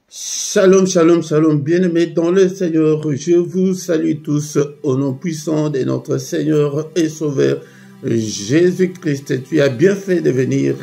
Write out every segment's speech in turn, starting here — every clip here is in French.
Shalom, shalom, shalom, bien-aimés dans le Seigneur, je vous salue tous au nom puissant de notre Seigneur et Sauveur Jésus-Christ. Tu as bien fait de venir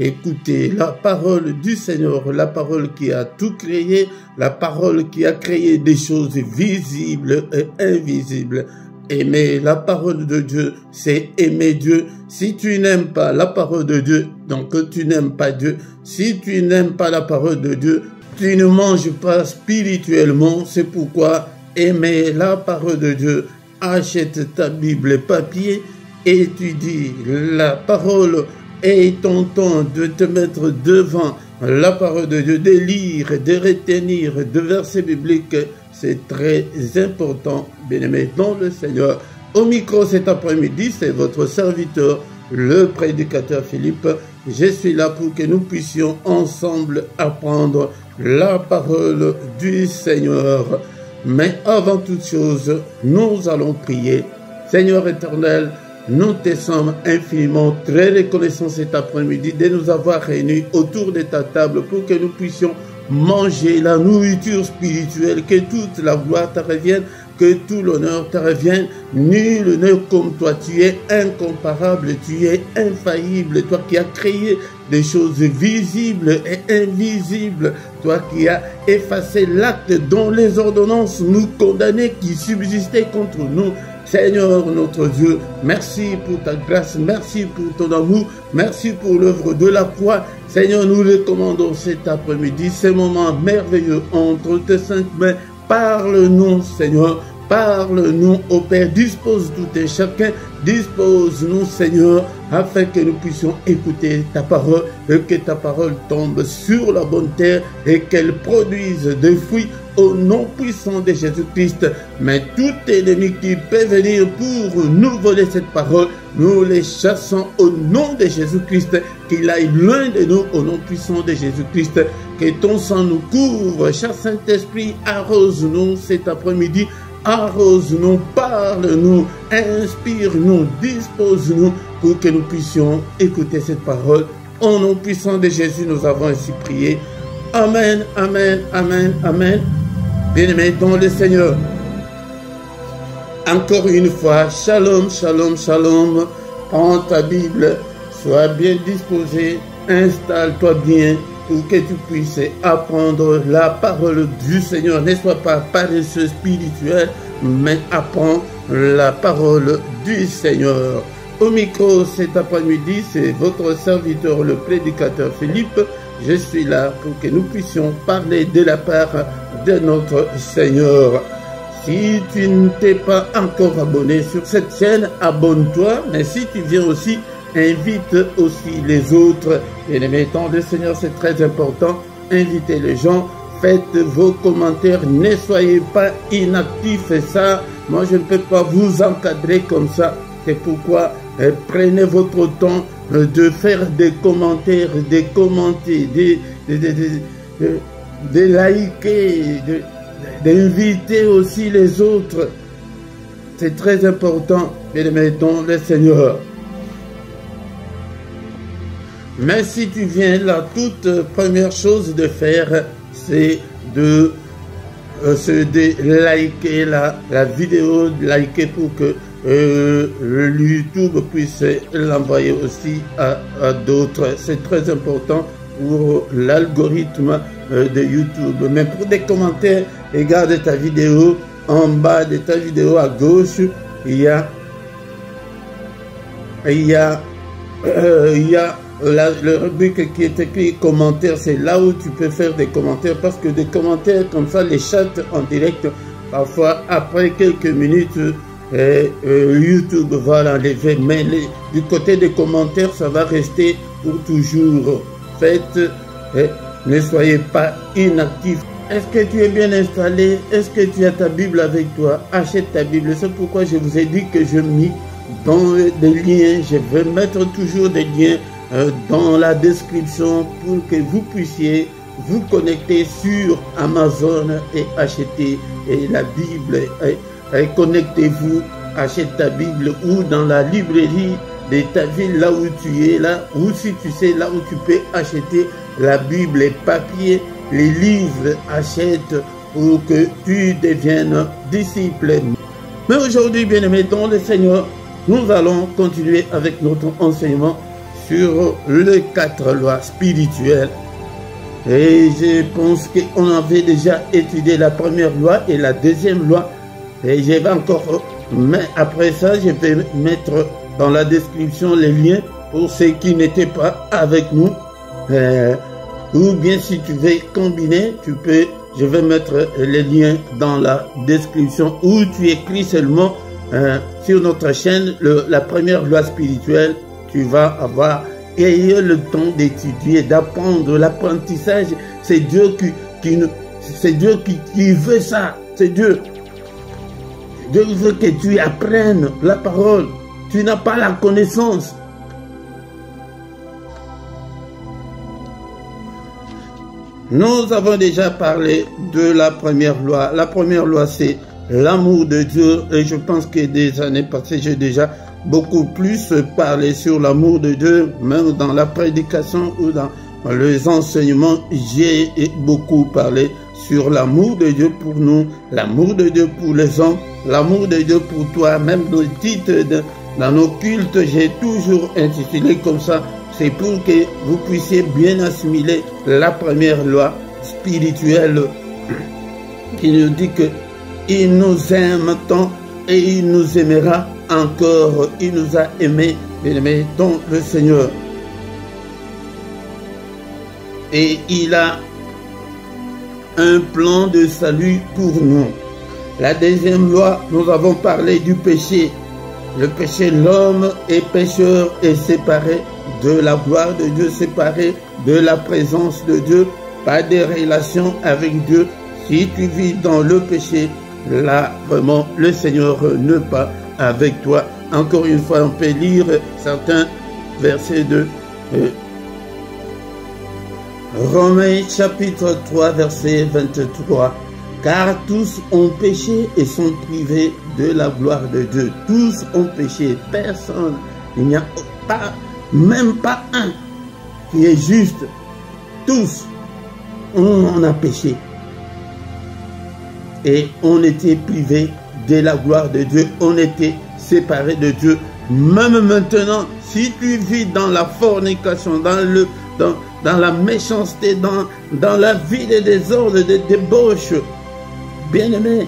écouter la parole du Seigneur, la parole qui a tout créé, la parole qui a créé des choses visibles et invisibles. Aimer la parole de Dieu, c'est aimer Dieu. Si tu n'aimes pas la parole de Dieu, donc tu n'aimes pas Dieu. Si tu n'aimes pas la parole de Dieu, tu ne manges pas spirituellement. C'est pourquoi aimer la parole de Dieu. Achète ta Bible papier, étudie la parole et ton temps de te mettre devant la parole de Dieu, de lire, de retenir de versets bibliques. C'est très important, bien-aimé dans le Seigneur. Au micro cet après-midi, c'est votre serviteur, le prédicateur Philippe. Je suis là pour que nous puissions ensemble apprendre la parole du Seigneur. Mais avant toute chose, nous allons prier. Seigneur éternel, nous te sommes infiniment très reconnaissants cet après-midi de nous avoir réunis autour de ta table pour que nous puissions manger la nourriture spirituelle, que toute la gloire te revienne, que tout l'honneur te revienne. Nul n'est comme toi, tu es incomparable, tu es infaillible, toi qui as créé des choses visibles et invisibles, toi qui as effacé l'acte dont les ordonnances nous condamnaient, qui subsistaient contre nous. Seigneur notre Dieu, merci pour ta grâce, merci pour ton amour, merci pour l'œuvre de la croix. Seigneur, nous recommandons cet après-midi, ces moments merveilleux entre tes saintes mains. Parle-nous, Seigneur, parle-nous, ô Père, dispose tout et chacun, dispose-nous, Seigneur, afin que nous puissions écouter ta parole et que ta parole tombe sur la bonne terre et qu'elle produise des fruits au nom puissant de Jésus-Christ. Mais tout ennemi qui peut venir pour nous voler cette parole, nous les chassons au nom de Jésus-Christ, qu'il aille loin de nous au nom puissant de Jésus-Christ, que ton sang nous couvre. Cher Saint-Esprit, arrose-nous cet après-midi, arrose-nous, parle-nous, inspire-nous, dispose-nous pour que nous puissions écouter cette parole. Au nom puissant de Jésus, nous avons ainsi prié. Amen, amen, amen, amen. Bien-aimés dans le Seigneur, encore une fois, shalom, shalom, shalom. Prends ta Bible, sois bien disposé, installe-toi bien pour que tu puisses apprendre la parole du Seigneur. Ne sois pas paresseux spirituel, mais apprends la parole du Seigneur. Au micro cet après-midi, c'est votre serviteur, le prédicateur Philippe. Je suis là pour que nous puissions parler de la part de notre Seigneur. Si tu ne t'es pas encore abonné sur cette chaîne, abonne-toi. Mais si tu viens aussi, invite aussi les autres. Bien-aimés dans le Seigneur, c'est très important. Invitez les gens, faites vos commentaires, ne soyez pas inactifs. Et ça, moi je ne peux pas vous encadrer comme ça. C'est pourquoi prenez votre temps de faire des commentaires, de commenter, de liker, d'inviter aussi les autres. C'est très important, bien-aimés dans le Seigneur. Mais si tu viens, la toute première chose de faire, c'est de liker la vidéo, de liker pour que YouTube puisse l'envoyer aussi à d'autres. C'est très important pour l'algorithme de YouTube. Mais pour des commentaires, regarde ta vidéo, en bas de ta vidéo à gauche, il y a le rubrique qui est écrit commentaires. C'est là où tu peux faire des commentaires, parce que des commentaires comme ça, les chats en direct, parfois après quelques minutes, YouTube va l'enlever, mais du côté des commentaires, ça va rester pour toujours. Faites, ne soyez pas inactifs. Est-ce que tu es bien installé? Est-ce que tu as ta Bible avec toi? Achète ta Bible. C'est pourquoi je vous ai dit que je mis dans des liens. Je vais mettre toujours des liens dans la description pour que vous puissiez vous connecter sur Amazon et acheter la Bible. Connectez-vous, achète ta Bible ou dans la librairie de ta ville, là où tu es, là, ou si tu sais, là où tu peux acheter la Bible papier les livres, achète pour que tu deviennes disciple. Mais aujourd'hui, bien-aimés dans le Seigneur, nous allons continuer avec notre enseignement sur les 4 lois spirituelles. Et je pense qu'on avait déjà étudié la première loi et la deuxième loi. Et je vais encore, mais après ça, je vais mettre dans la description les liens pour ceux qui n'étaient pas avec nous. Ou bien si tu veux combiner, tu peux, je vais mettre les liens dans la description où tu écris seulement sur notre chaîne la première loi spirituelle. Tu vas avoir ayez le temps d'étudier, d'apprendre l'apprentissage. C'est Dieu qui veut ça. C'est Dieu. Dieu veut que tu apprennes la parole. Tu n'as pas la connaissance. Nous avons déjà parlé de la première loi. La première loi, c'est l'amour de Dieu. Et je pense que des années passées, j'ai déjà beaucoup plus parlé sur l'amour de Dieu, même dans la prédication ou dans les enseignements, j'ai beaucoup parlé sur l'amour de Dieu pour nous, l'amour de Dieu pour les hommes, l'amour de Dieu pour toi, même nos titres dans nos cultes, j'ai toujours intitulé comme ça, c'est pour que vous puissiez bien assimiler la première loi spirituelle qui nous dit que il nous aime tant et il nous aimera encore, il nous a aimés, bien-aimés dans le Seigneur. Et il a un plan de salut pour nous. La deuxième loi, nous avons parlé du péché. Le péché, l'homme est pécheur et séparé de la gloire de Dieu, séparé de la présence de Dieu, pas de relation avec Dieu. Si tu vis dans le péché, là, vraiment, le Seigneur ne pas avec toi. Encore une fois, on peut lire certains versets de Romains chapitre 3, verset 23. Car tous ont péché et sont privés de la gloire de Dieu. Tous ont péché. Personne, il n'y a pas, même pas un qui est juste. Tous, on a péché. Et on était privés de la gloire de Dieu, on était séparés de Dieu. Même maintenant, si tu vis dans la fornication, dans la méchanceté, dans la vie de désordre, de débauche, bien-aimé,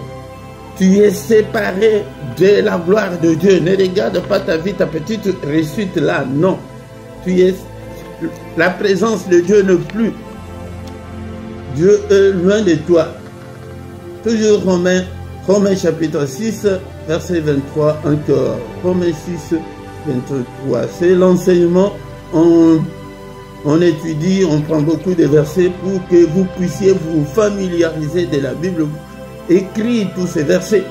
tu es séparé de la gloire de Dieu. Ne regarde pas ta vie, ta petite réussite là, non. La présence de Dieu n'est plus. Dieu est loin de toi. Toujours Romains chapitre 6, verset 23 encore. Romains 6, 23. C'est l'enseignement. On étudie, on prend beaucoup de versets pour que vous puissiez vous familiariser de la Bible. Écris tous ces versets.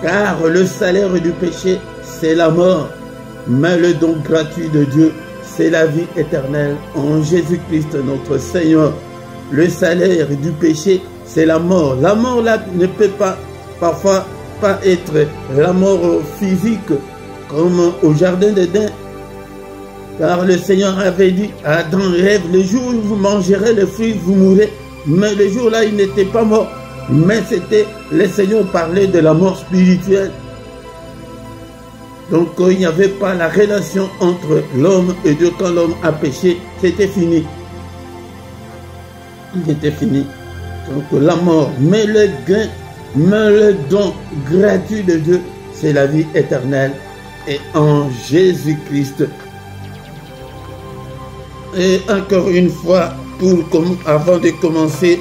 Car le salaire du péché, c'est la mort. Mais le don gratuit de Dieu, c'est la vie éternelle en Jésus-Christ notre Seigneur. Le salaire du péché, c'est la mort. La mort là ne peut pas, parfois, pas être la mort physique comme au jardin d'Éden. Car le Seigneur avait dit à Adam et Ève, le jour où vous mangerez le fruit, vous mourrez. Mais le jour là, il n'était pas mort. Mais c'était, le Seigneur parlait de la mort spirituelle. Donc il n'y avait pas la relation entre l'homme et Dieu. Quand l'homme a péché, c'était fini. Il était fini. Donc la mort, mais le gain, mais le don gratuit de Dieu, c'est la vie éternelle et en Jésus-Christ. Et encore une fois, avant de commencer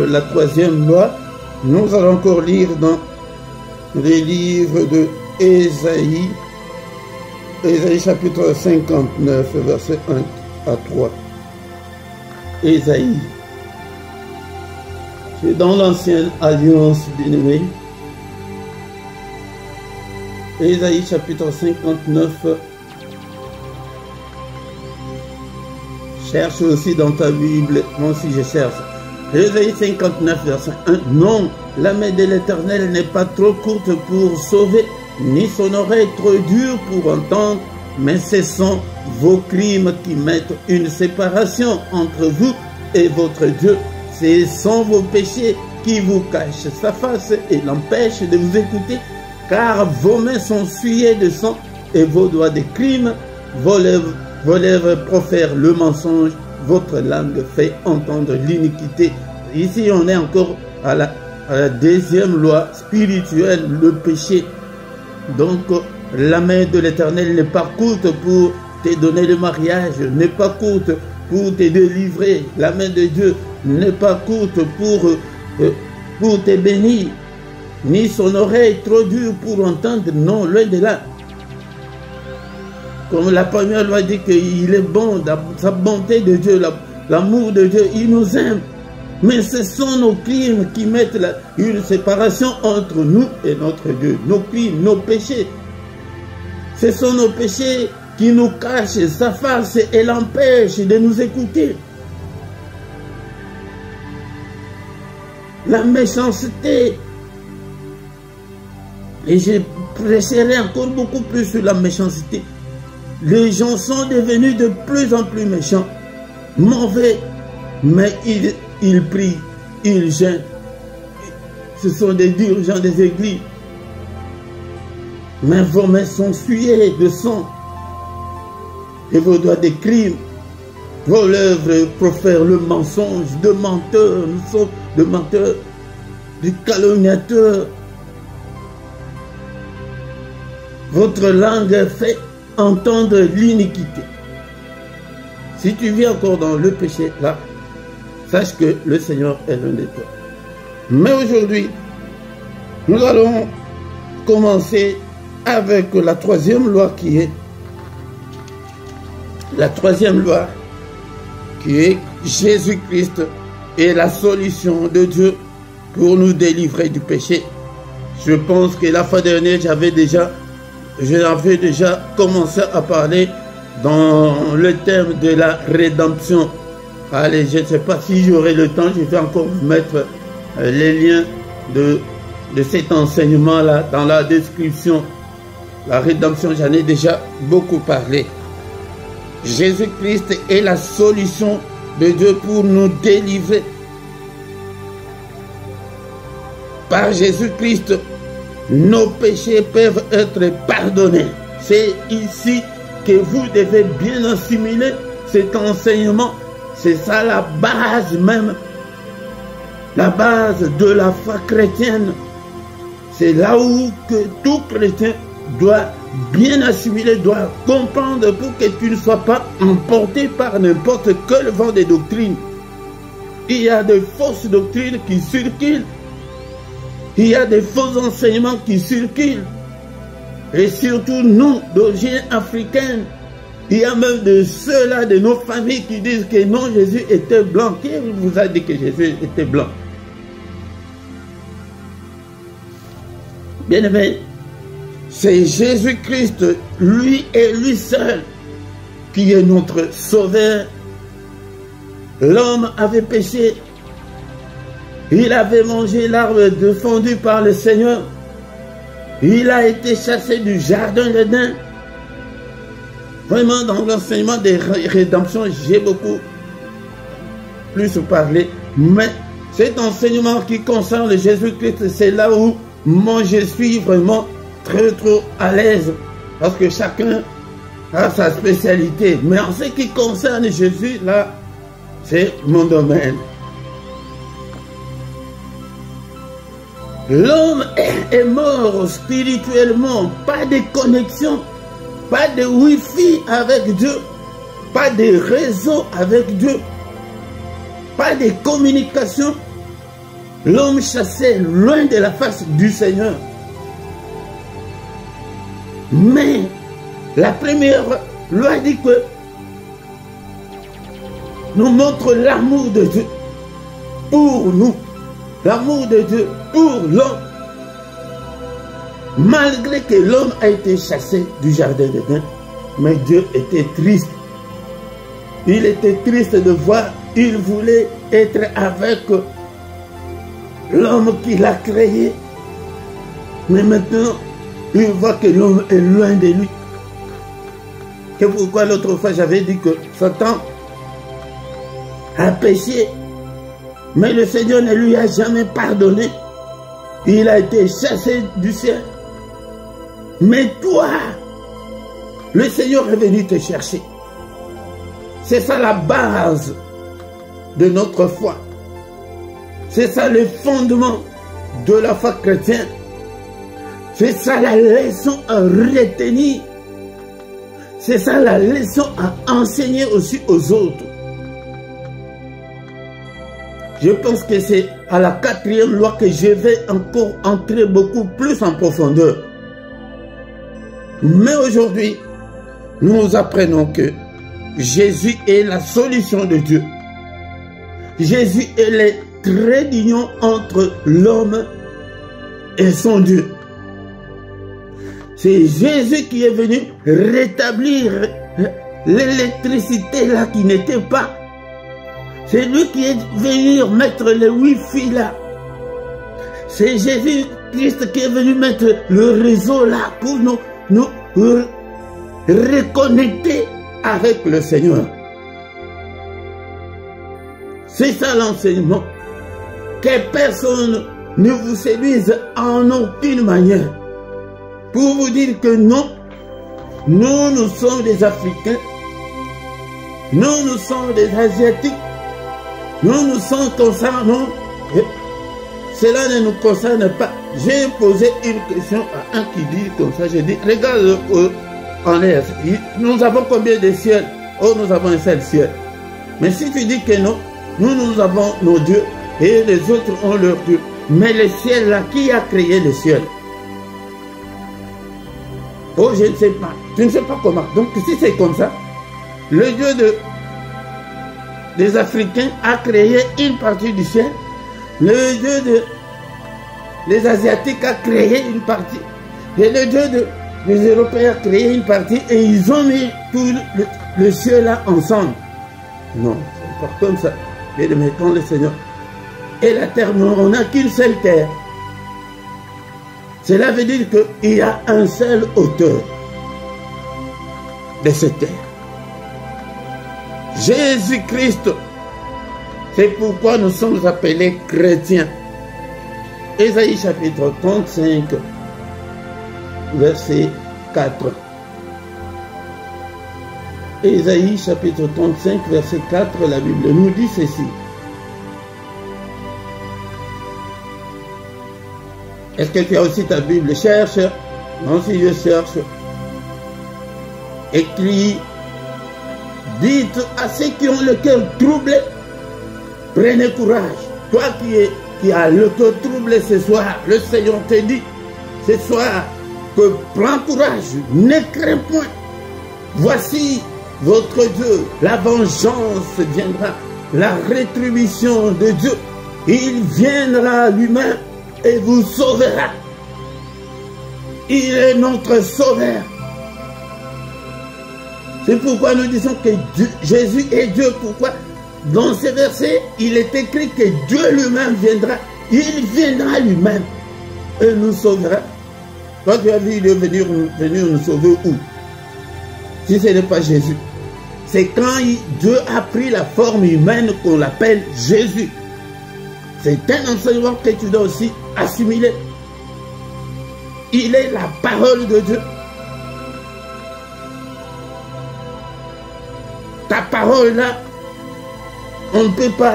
la troisième loi, nous allons encore lire dans les livres de Ésaïe, Ésaïe chapitre 59, versets 1 à 3. Ésaïe. C'est dans l'ancienne alliance, bien-aimé. Ésaïe chapitre 59. Cherche aussi dans ta Bible, moi aussi je cherche. Ésaïe 59, verset 1. Non, la main de l'Éternel n'est pas trop courte pour sauver, ni son oreille trop dure pour entendre, mais ce sont vos crimes qui mettent une séparation entre vous est votre Dieu. Ce sont vos péchés qui vous cachent sa face et l'empêchent de vous écouter, car vos mains sont souillées de sang et vos doigts de crime, vos lèvres profèrent le mensonge, votre langue fait entendre l'iniquité. Ici, on est encore à la deuxième loi spirituelle, le péché. Donc, la main de l'Éternel n'est pas courte pour te donner le mariage, n'est pas courte pour te délivrer. La main de Dieu n'est pas courte pour te bénir, ni son oreille trop dure pour entendre, non, loin de là. Comme la première loi dit qu'il est bon, sa bonté de Dieu, l'amour de Dieu, il nous aime. Mais ce sont nos crimes qui mettent une séparation entre nous et notre Dieu. Nos crimes, nos péchés. Ce sont nos péchés qui nous cachent sa face et l'empêchent de nous écouter. La méchanceté. Et je prêcherai encore beaucoup plus sur la méchanceté. Les gens sont devenus de plus en plus méchants, mauvais, mais ils prient, ils jeûnent. Ce sont des dirigeants des églises. Mais vos mains sont souillées de sang et vos doigts de crime. Vos lèvres profèrent le mensonge, de menteurs, nous sommes de menteurs, de calomniateurs. Votre langue fait entendre l'iniquité. Si tu vis encore dans le péché, là, sache que le Seigneur est l'un de toi. Mais aujourd'hui, nous allons commencer avec la troisième loi qui est Jésus-Christ et la solution de Dieu pour nous délivrer du péché. Je pense que la fois dernière, j'avais déjà commencé à parler dans le thème de la rédemption. Allez, je ne sais pas si j'aurai le temps, je vais encore vous mettre les liens de cet enseignement-là dans la description. La rédemption, j'en ai déjà beaucoup parlé. Jésus-Christ est la solution de Dieu pour nous délivrer. Par Jésus-Christ, nos péchés peuvent être pardonnés. C'est ici que vous devez bien assimiler cet enseignement. C'est ça la base même, la base de la foi chrétienne. C'est là où que tout chrétien doit bien assimiler, doit comprendre pour que tu ne sois pas emporté par n'importe quel vent de doctrine. Il y a de fausses doctrines qui circulent. Il y a des faux enseignements qui circulent. Et surtout nous, d'origine africaine, il y a même de ceux-là, de nos familles qui disent que non, Jésus était blanc. Qui vous a dit que Jésus était blanc? Bien aimé, c'est Jésus-Christ, lui et lui seul, qui est notre sauveur. L'homme avait péché. Il avait mangé l'arbre défendu par le Seigneur. Il a été chassé du jardin d'Éden. Vraiment, dans l'enseignement des rédemptions, j'ai beaucoup plus parlé. Mais cet enseignement qui concerne Jésus-Christ, c'est là où moi je suis vraiment très à l'aise. Parce que chacun a sa spécialité. Mais en ce qui concerne Jésus, là, c'est mon domaine. L'homme est mort spirituellement, pas de connexion, pas de wifi avec Dieu, pas de réseau avec Dieu, pas de communication. L'homme chassé loin de la face du Seigneur. Mais la première loi dit que nous montre l'amour de Dieu pour nous. L'amour de Dieu pour l'homme. Malgré que l'homme a été chassé du jardin d'Éden, mais Dieu était triste. Il était triste de voir, il voulait être avec l'homme qu'il a créé. Mais maintenant, il voit que l'homme est loin de lui. C'est pourquoi l'autre fois j'avais dit que Satan a péché, mais le Seigneur ne lui a jamais pardonné. Il a été chassé du ciel. Mais toi, le Seigneur est venu te chercher. C'est ça la base de notre foi. C'est ça le fondement de la foi chrétienne. C'est ça la leçon à retenir. C'est ça la leçon à enseigner aussi aux autres. Je pense que c'est à la 4e loi que je vais encore entrer beaucoup plus en profondeur. Mais aujourd'hui, nous apprenons que Jésus est la solution de Dieu. Jésus est le trait d'union entre l'homme et son Dieu. C'est Jésus qui est venu rétablir l'électricité là qui n'était pas. C'est lui qui est venu mettre le Wi-Fi là. C'est Jésus-Christ qui est venu mettre le réseau là pour nous reconnecter avec le Seigneur. C'est ça l'enseignement. Que personne ne vous séduise en aucune manière. Pour vous dire que non, nous sommes des Africains, nous sommes des Asiatiques, nous sommes comme ça, non. Cela ne nous concerne pas. J'ai posé une question à un qui dit comme ça, j'ai dit, regarde en l'air, nous avons combien de ciels? Oh, nous avons un seul ciel. Mais si tu dis que non, nous avons nos dieux et les autres ont leurs dieux. Mais le ciel là, qui a créé le ciel? Oh, je ne sais pas. Je ne sais pas comment. Donc, si c'est comme ça, le Dieu des Africains a créé une partie du ciel. Le Dieu des Asiatiques a créé une partie. Et le Dieu des Européens a créé une partie. Et ils ont mis tout le ciel là ensemble. Non, c'est pas comme ça. Mais mettons le Seigneur. Et la terre, on n'a qu'une seule terre. Cela veut dire qu'il y a un seul auteur de cette terre. Jésus-Christ. C'est pourquoi nous sommes appelés chrétiens. Ésaïe chapitre 35, verset 4. Ésaïe chapitre 35, verset 4, la Bible nous dit ceci. Est-ce que tu as aussi ta Bible? Cherche. Non, si je cherche. Écrit. Dites à ceux qui ont le cœur troublé, prenez courage. Toi qui as le cœur troublé ce soir, le Seigneur te dit ce soir que prends courage, ne crains point. Voici votre Dieu, la vengeance viendra, la rétribution de Dieu. Il viendra lui-même et vous sauvera. Il est notre sauveur. C'est pourquoi nous disons que Jésus est Dieu. Pourquoi? Dans ce verset, il est écrit que Dieu lui-même viendra. Il viendra lui-même et nous sauvera. Toi, tu as vu de venir nous sauver où? Si ce n'est pas Jésus. C'est quand Dieu a pris la forme humaine qu'on l'appelle Jésus. C'est un enseignement que tu dois aussi assimiler. Il est la parole de Dieu. Ta parole là, on ne peut pas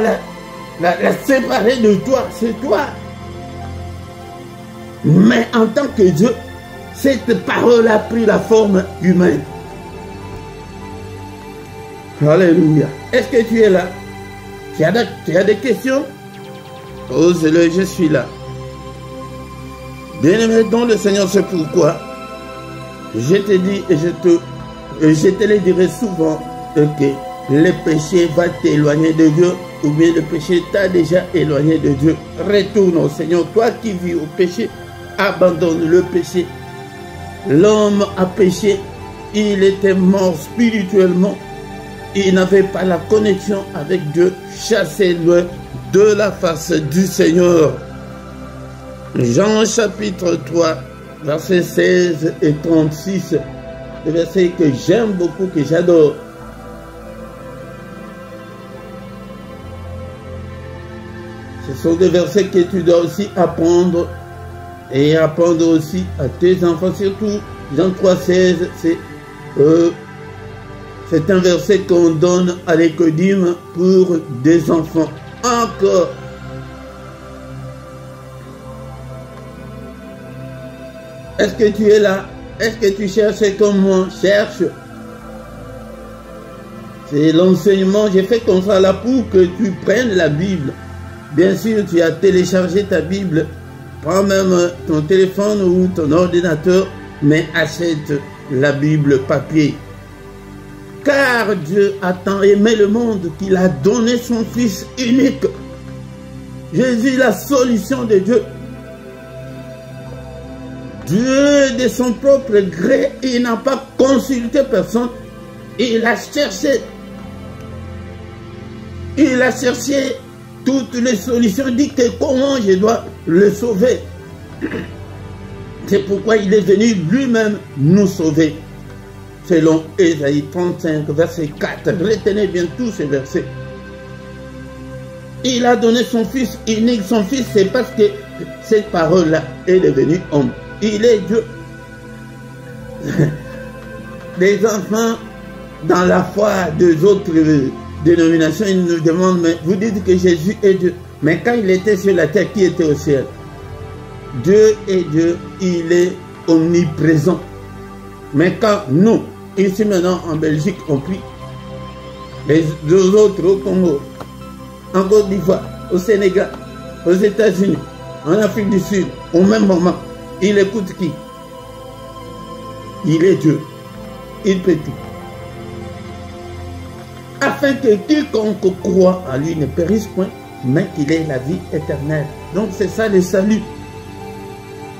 la séparer de toi, c'est toi. Mais en tant que Dieu, cette parole a pris la forme humaine. Alléluia. Est-ce que tu es là? Tu as des questions? Ose-le, je suis là. Bien-aimé dans le Seigneur, c'est pourquoi je te dis et je te le dirai souvent que le péché va t'éloigner de Dieu, ou bien le péché t'a déjà éloigné de Dieu. Retourne au Seigneur. Toi qui vis au péché, abandonne le péché. L'homme a péché, il était mort spirituellement. Il n'avait pas la connexion avec Dieu. Chassez-le de la face du Seigneur. Jean chapitre 3, versets 16 et 36. Le verset que j'aime beaucoup, que j'adore. Ce sont des versets que tu dois aussi apprendre et apprendre aussi à tes enfants, surtout Jean 3,16, c'est un verset qu'on donne à l'écodime pour des enfants. Encore. Est-ce que tu es là? Est-ce que tu cherches comme moi? Cherche. C'est l'enseignement. J'ai fait comme ça là pour que tu prennes la Bible. Bien sûr, tu as téléchargé ta Bible. Prends même ton téléphone ou ton ordinateur, mais achète la Bible papier. Car Dieu a tant aimé le monde qu'il a donné son Fils unique. Jésus, la solution de Dieu. Dieu, de son propre gré, il n'a pas consulté personne. Il a cherché. Il a cherché toutes les solutions. Il dit que comment je dois le sauver. C'est pourquoi il est venu lui-même nous sauver. Selon Ésaïe 35, verset 4. Retenez bien tous ces versets. Il a donné son Fils unique. Son Fils, c'est parce que cette parole-là est devenue homme. Il est Dieu. Les enfants, dans la foi des autres dénominations, ils nous demandent, mais vous dites que Jésus est Dieu. Mais quand il était sur la terre, qui était au ciel? Dieu est Dieu, il est omniprésent. Mais quand nous, ici maintenant en Belgique, on prie, les deux autres au Congo, en Côte d'Ivoire, au Sénégal, aux États-Unis, en Afrique du Sud, au même moment, il écoute qui? Il est Dieu. Il peut tout. Afin que quiconque croit à lui ne périsse point, mais qu'il ait la vie éternelle. Donc c'est ça le salut.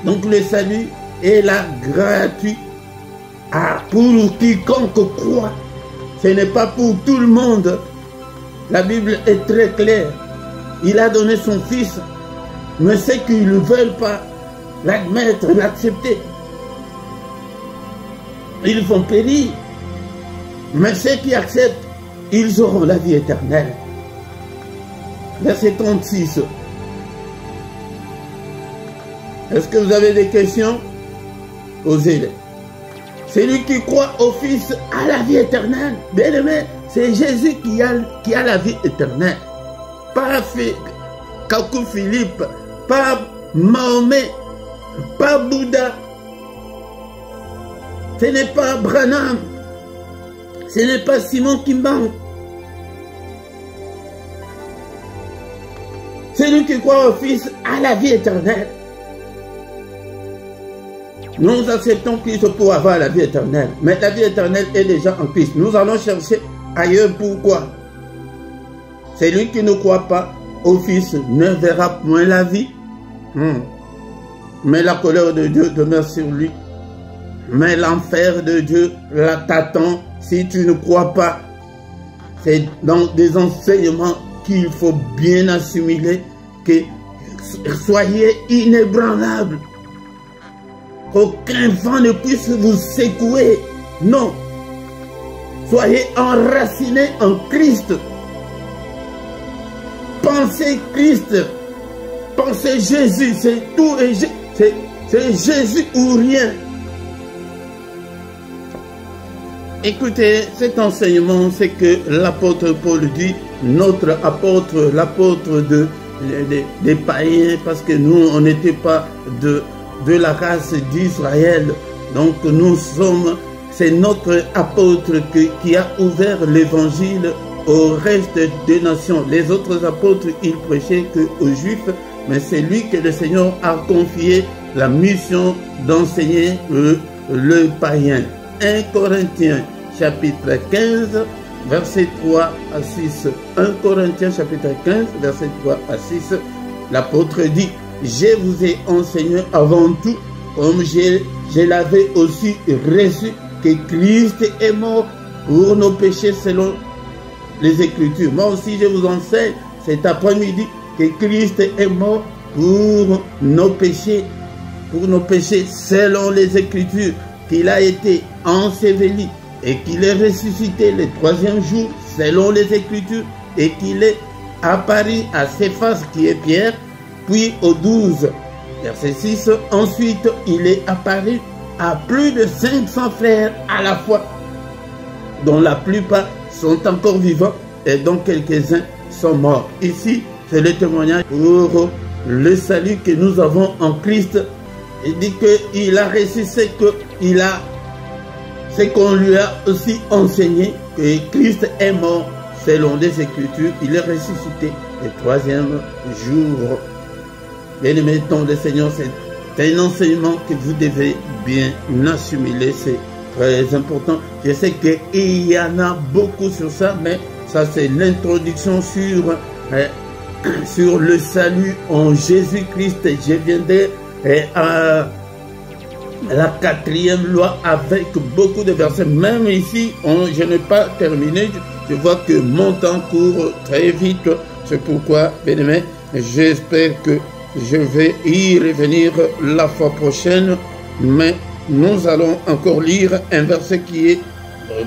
Donc le salut est là gratuit pour quiconque croit. Ce n'est pas pour tout le monde. La Bible est très claire. Il a donné son Fils, mais ceux qui ne veulent pas l'admettre, l'accepter, ils vont périr. Mais ceux qui acceptent, ils auront la vie éternelle. Verset 36. Est-ce que vous avez des questions? Posez-les. Celui qui croit au Fils a la vie éternelle. Bien aimé, c'est Jésus qui a la vie éternelle. Pas Kakou Philippe, pas Mahomet, pas Bouddha. Ce n'est pas Branham. Ce n'est pas Simon Kimbangu. Celui qui croit au Fils a la vie éternelle. Nous acceptons Christ pour avoir la vie éternelle. Mais la vie éternelle est déjà en Christ. Nous allons chercher ailleurs. Pourquoi? Celui qui ne croit pas au Fils ne verra point la vie. Mais la colère de Dieu demeure sur lui. Mais l'enfer de Dieu t'attend si tu ne crois pas. C'est dans des enseignements qu'il faut bien assimiler, que soyez inébranlables. Qu'aucun vent ne puisse vous secouer. Non. Soyez enracinés en Christ. Pensez Christ. Pensez Jésus. C'est tout. C'est Jésus ou rien. Écoutez, cet enseignement, c'est que l'apôtre Paul dit, notre apôtre, l'apôtre des païens, parce que nous, on n'était pas de la race d'Israël. Donc nous sommes, c'est notre apôtre qui a ouvert l'évangile au reste des nations. Les autres apôtres, ils prêchaient qu'aux Juifs, mais c'est lui que le Seigneur a confié la mission d'enseigner le païen. 1 Corinthiens chapitre 15, verset 3 à 6. 1 Corinthiens chapitre 15, verset 3 à 6. L'apôtre dit, je vous ai enseigné avant tout, comme je l'avais aussi reçu, que Christ est mort pour nos péchés selon les Écritures. Moi aussi je vous enseigne cet après-midi que Christ est mort pour nos péchés selon les Écritures, qu'il a été enseveli et qu'il est ressuscité le troisième jour selon les Écritures et qu'il est apparut à Céphas qui est Pierre, puis aux 12. Verset 6, ensuite il est apparu à plus de 500 frères à la fois, dont la plupart sont encore vivants et dont quelques-uns sont morts. Ici, c'est le témoignage pour le salut que nous avons en Christ. Il dit qu'il a ressuscité, c'est qu'on lui a aussi enseigné que Christ est mort selon les Écritures. Il est ressuscité le troisième jour. Bien-aimés dans le Seigneur, c'est un enseignement que vous devez bien assimiler. C'est très important. Je sais qu'il y en a beaucoup sur ça, mais ça c'est l'introduction sur le salut en Jésus-Christ. Je viendrai à la 4e loi avec beaucoup de versets. Même ici, je n'ai pas terminé. Je vois que mon temps court très vite. C'est pourquoi, bien-aimés, j'espère que je vais y revenir la fois prochaine. Mais nous allons encore lire un verset qui est,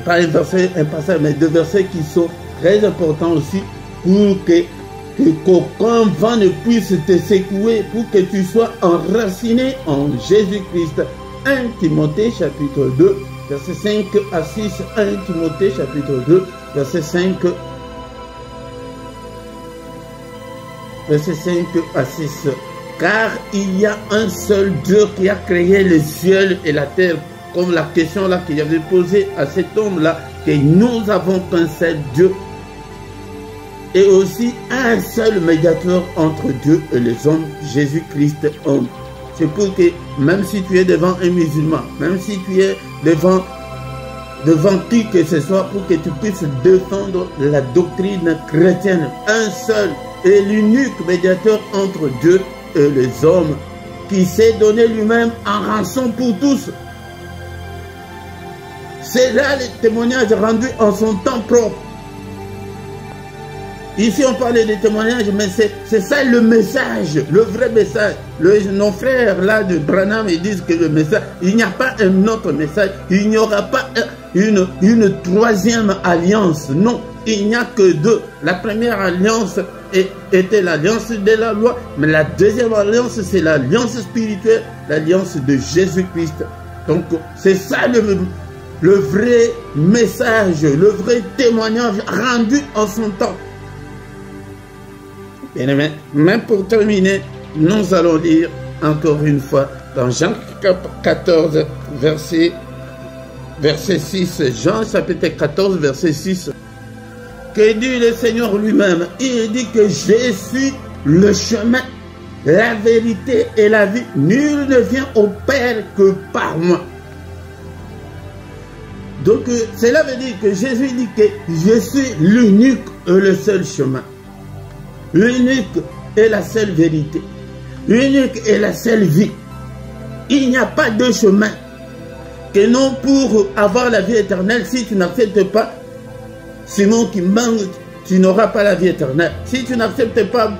pas un verset, un passage, mais deux versets qui sont très importants aussi pour qu'aucun vent ne puisse te secouer, pour que tu sois enraciné en Jésus-Christ. 1 Timothée chapitre 2, verset 5 à 6. 1 Timothée chapitre 2, verset 5 à 6. Car il y a un seul Dieu qui a créé les cieux et la terre, comme la question là qu'il avait posée à cet homme-là, que nous avons qu'un seul Dieu, et aussi un seul médiateur entre Dieu et les hommes, Jésus-Christ homme. C'est pour que, même si tu es devant un musulman, même si tu es devant qui que ce soit, pour que tu puisses défendre la doctrine chrétienne, un seul et l'unique médiateur entre Dieu et les hommes, qui s'est donné lui-même en rançon pour tous. C'est là le témoignage rendu en son temps propre. Ici, on parlait des témoignages, mais c'est ça le message, le vrai message. Nos frères là de Branham, ils disent que le message, il n'y a pas un autre message, il n'y aura pas une troisième alliance. Non, il n'y a que deux. La première alliance était l'alliance de la loi, mais la deuxième alliance, c'est l'alliance spirituelle, l'alliance de Jésus-Christ. Donc, c'est ça le vrai message, le vrai témoignage rendu en son temps. Bien aimé, même pour terminer, nous allons lire encore une fois dans Jean 14, verset 6. Jean chapitre 14, verset 6. Que dit le Seigneur lui-même? Il dit que je suis le chemin, la vérité et la vie. Nul ne vient au Père que par moi. Donc cela veut dire que Jésus dit que je suis l'unique et le seul chemin. L'unique est la seule vérité. L'unique est la seule vie. Il n'y a pas de chemin. Que non, pour avoir la vie éternelle, si tu n'acceptes pas Simon qui mange, tu n'auras pas la vie éternelle. Si tu n'acceptes pas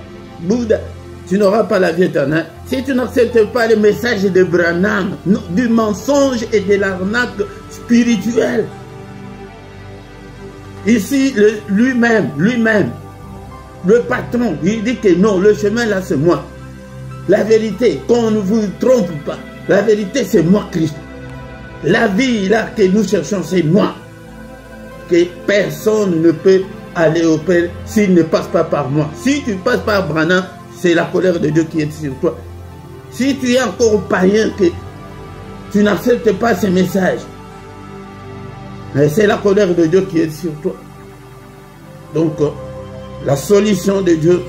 Bouddha, tu n'auras pas la vie éternelle. Si tu n'acceptes pas le message de Branham, du mensonge et de l'arnaque spirituelle. Ici, lui-même, le patron, il dit que non, le chemin là c'est moi. La vérité, qu'on ne vous trompe pas. La vérité c'est moi Christ. La vie là que nous cherchons c'est moi. Que personne ne peut aller au Père s'il ne passe pas par moi. Si tu passes par Branham, c'est la colère de Dieu qui est sur toi. Si tu es encore païen, que tu n'acceptes pas ces messages, c'est la colère de Dieu qui est sur toi. Donc, la solution de Dieu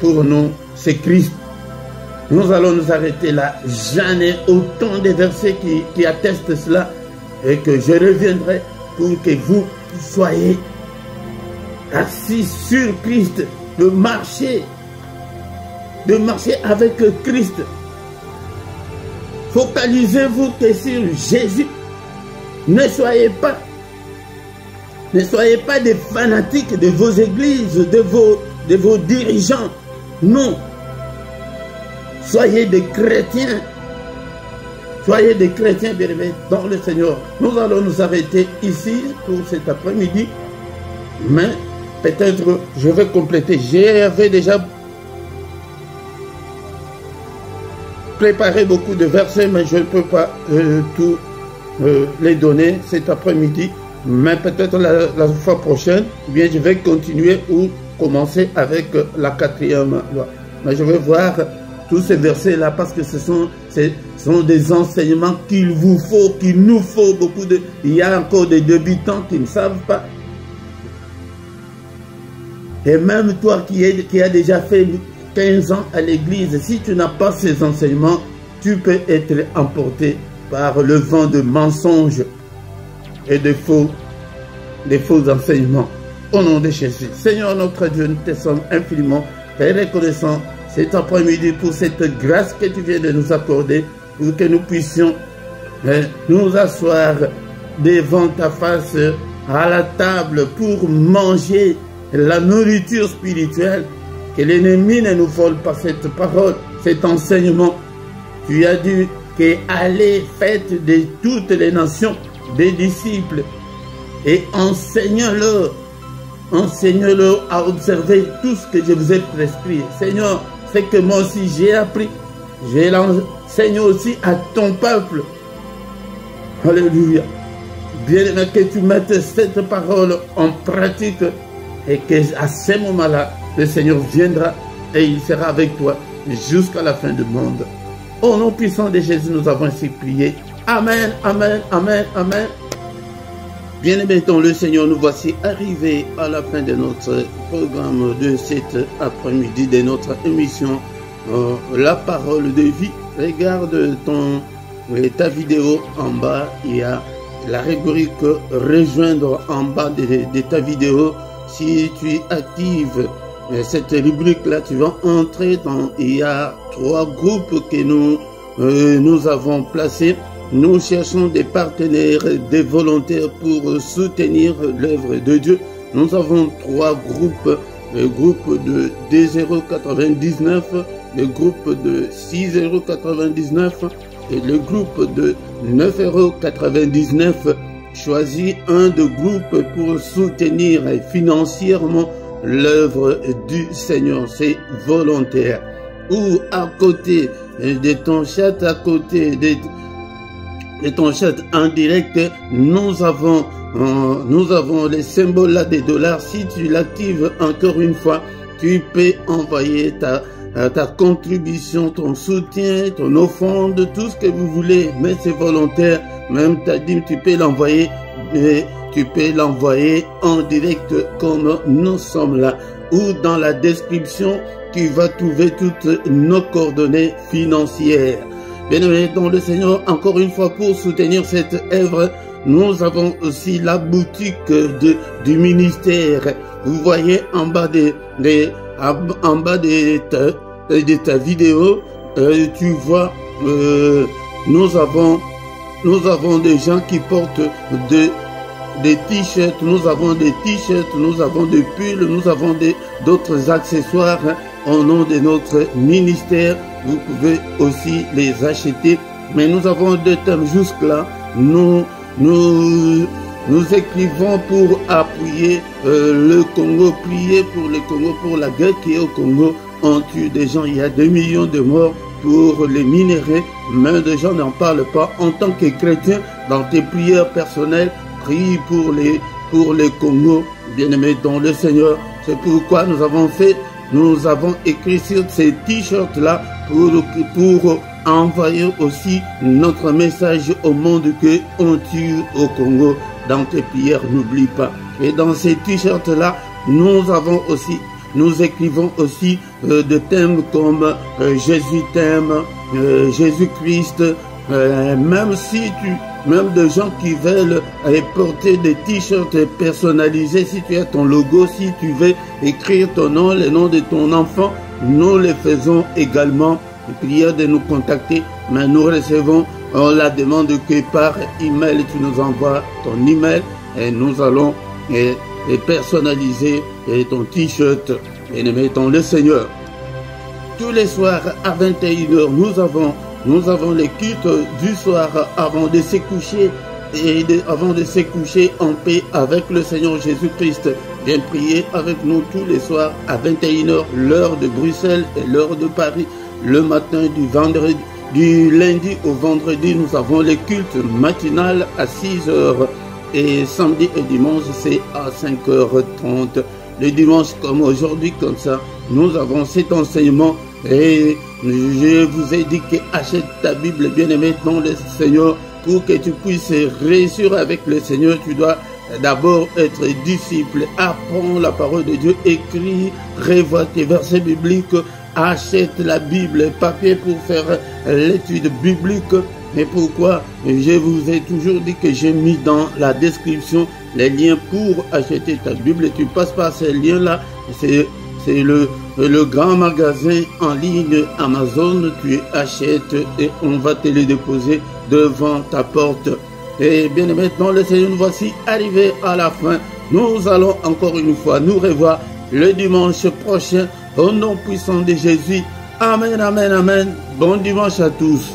pour nous, c'est Christ. Nous allons nous arrêter là. J'en ai autant de versets qui attestent cela et que je reviendrai pour que vous soyez assis sur Christ, de marcher avec Christ. Focalisez-vous que sur Jésus. Ne soyez pas des fanatiques de vos églises, de vos dirigeants. Non. Soyez des chrétiens. Soyez des chrétiens bien-aimés dans le Seigneur. Nous allons nous arrêter ici pour cet après-midi. Mais peut-être je vais compléter. J'avais déjà préparé beaucoup de versets, mais je ne peux pas tout les donner cet après-midi. Mais peut-être la fois prochaine, bien je vais continuer ou commencer avec la 4e loi. Mais je vais voir tous ces versets-là parce que ce sont des enseignements qu'il vous faut, qu'il nous faut beaucoup de... Il y a encore des débutants qui ne savent pas. Et même toi qui as déjà fait 15 ans à l'église, si tu n'as pas ces enseignements, tu peux être emporté par le vent de mensonges et de faux enseignements. Au nom de Jésus. Seigneur notre Dieu, nous te sommes infiniment reconnaissants cet après-midi pour cette grâce que tu viens de nous accorder, pour que nous puissions nous asseoir devant ta face à la table pour manger la nourriture spirituelle. Que l'ennemi ne nous vole pas cette parole, cet enseignement. Tu as dit que allez, faites de toutes les nations des disciples et enseignez-leur à observer tout ce que je vous ai prescrit. Seigneur, c'est que moi aussi j'ai appris, je l'enseigne aussi à ton peuple. Alléluia. Bien-aimé, que tu mettes cette parole en pratique et qu'à ce moment-là, le Seigneur viendra et il sera avec toi jusqu'à la fin du monde. Au nom puissant de Jésus, nous avons ainsi prié. Amen, amen, amen, amen. Bien-aimés dans le Seigneur, nous voici arrivés à la fin de notre programme de cet après-midi, de notre émission La Parole de Vie. Regarde ta vidéo en bas, il y a la rubrique Rejoindre en bas de ta vidéo. Si tu actives cette rubrique-là, tu vas entrer dans... Il y a 3 groupes que nous avons placés. Nous cherchons des partenaires, des volontaires pour soutenir l'œuvre de Dieu. Nous avons 3 groupes. Le groupe de 2,99 €, le groupe de 6,99 € et le groupe de 9,99 €. Choisis un de groupes pour soutenir financièrement l'œuvre du Seigneur. C'est volontaire. Ou à côté de ton chat, à côté de ton chat en direct, nous avons les symboles là des dollars. Si tu l'actives encore une fois, tu peux envoyer ta contribution, ton soutien, ton offrande, tout ce que vous voulez, mais c'est volontaire. Même ta dîme, tu peux l'envoyer en direct comme nous sommes là. Ou dans la description, tu vas trouver toutes nos coordonnées financières. Bien-aimés dans le Seigneur, encore une fois, pour soutenir cette œuvre, nous avons aussi la boutique du ministère. Vous voyez en bas de ta vidéo, tu vois, nous avons des gens qui portent des t-shirts, nous avons des t-shirts, nous avons des pulls, nous avons d'autres accessoires au nom de notre ministère. Vous pouvez aussi les acheter. Mais nous avons 2 thèmes jusque-là. Nous écrivons pour appuyer le Congo, prier pour le Congo, pour la guerre qui est au Congo. On tue des gens, il y a 2 millions de morts pour les minéraux. Mais des gens n'en parlent pas. En tant que chrétien, dans tes prières personnelles, prie pour le Congo, bien-aimé dans le Seigneur. C'est pourquoi nous avons écrit sur ces t-shirts-là pour envoyer aussi notre message au monde que on tue au Congo. Dans tes prières, n'oublie pas. Et dans ces t-shirts-là, nous écrivons aussi des thèmes comme Jésus t'aime, Jésus-Christ, même des gens qui veulent porter des t-shirts personnalisés, si tu as ton logo, si tu veux écrire ton nom, le nom de ton enfant, nous le faisons également. Prière de nous contacter, mais nous recevons la demande que par email, tu nous envoies ton email et nous allons personnaliser ton t-shirt et nous mettons le Seigneur. Tous les soirs à 21 h, nous avons les cultes du soir avant de se coucher avant de se coucher en paix avec le Seigneur Jésus-Christ. Viens prier avec nous tous les soirs à 21h, l'heure de Bruxelles et l'heure de Paris. Le matin du lundi au vendredi, nous avons les cultes matinales à 6h. Et samedi et dimanche, c'est à 5h30. Le dimanche, comme aujourd'hui, comme ça, nous avons cet enseignement. Et je vous ai dit que achète ta Bible, bien-aimé, dans le Seigneur, pour que tu puisses réussir avec le Seigneur. Tu dois d'abord être disciple, apprends la parole de Dieu, écris, revois tes versets bibliques, achète la Bible, papier pour faire l'étude biblique. Mais pourquoi? Je vous ai toujours dit que j'ai mis dans la description les liens pour acheter ta Bible. Tu passes par ces liens-là, c'est le grand magasin en ligne Amazon, tu achètes et on va te les déposer devant ta porte. Et bien maintenant, le Seigneur, nous voici arrivés à la fin. Nous allons encore une fois nous revoir le dimanche prochain au nom puissant de Jésus. Amen, amen, amen. Bon dimanche à tous.